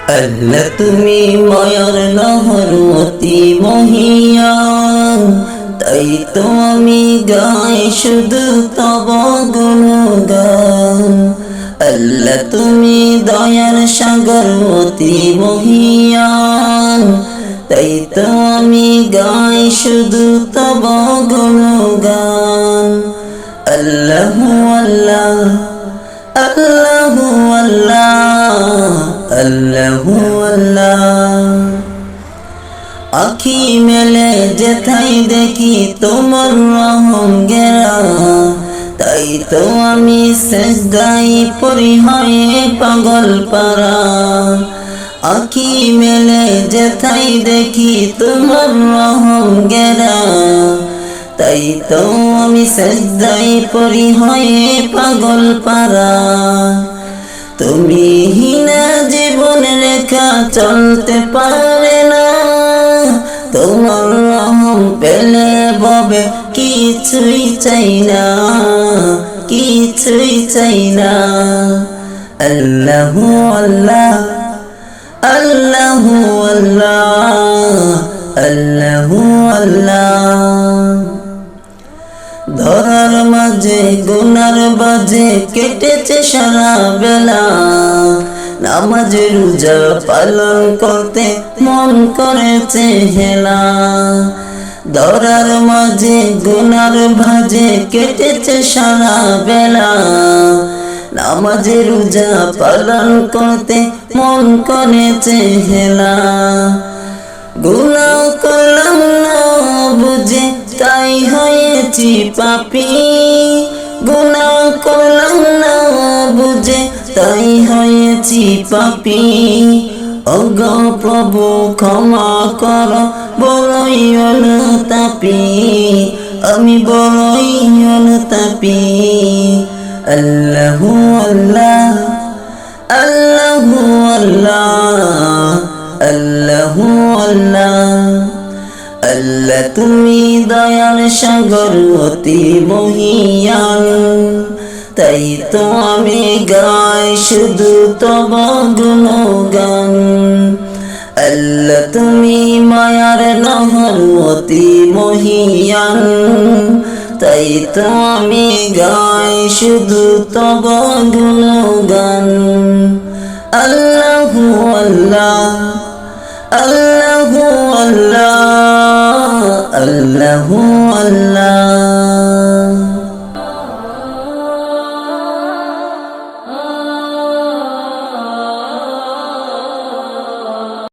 আল্লাহ তুমি মায়ার নহর অতি মহিয়ান, তাই তো আমি গাই শুধু তব গুণগান। আল্লাহ তুমি দয়ার সাগর অতি মহিয়ান, তাই তো আমি গাই শুধু তব গুণগান। আল্লাহু আল্লাহ আল্লাহু আল্লাহ আল্লাহু আল্লাহ। আখি মেলে যেথাই দেখি তোমার রহম গেরা, তাই তো আমি সেজদাই পড়ি হয়ে পাগল পারা। আখি মেলে যেথাই দেখি তোমার রহম গেরা, তাই তো আমি সেজদাই পড়ি হয়ে পাগল পারা। তুমি হিনা জীবন রেখা চলতে পারে না, তোমার রহম পেলে ববে কিছুই চাই না, কিছুই চাই না। আল্লাহু আল্লাহ আল্লাহু আল্লাহ আল্লাহু আল্লাহ। ধরার মাঝে গুনার বাজে কেটেছে সারা বেলা, নামাজ রোজা পালন করতে মন করেছে হেলা। ধরার মাঝে গুনার ভাজে কেটেছে সারা বেলা, নামাজ রোজা পালন করতে মন করেছে হেলা। গুনাহ করলাম না বুঝে তাই হয়েছি পাপী, গুনাহ করলাম না বুঝে তাই হয়েছি পাপী। ওগো প্রভু ক্ষমা কর বড়ই অনুতাপী, আমি বড়ই অনুতাপী। আল্লাহু আল্লাহ আল্লাহু আল্লাহ আল্লাহু আল্লাহ। আল্লাহ তুমি দয়ার সাগর অতি মহিয়ান, তাই তো আমি গাই শুধু তব গুণগান। আল্লাহ তুমি মায়ার নহর অতি মহিয়ান, তাই তো আমি গাই শুধু তব গুণগান। আল্লাহু আল্লাহ আল্লাহু আল্লাহ আল্লাহু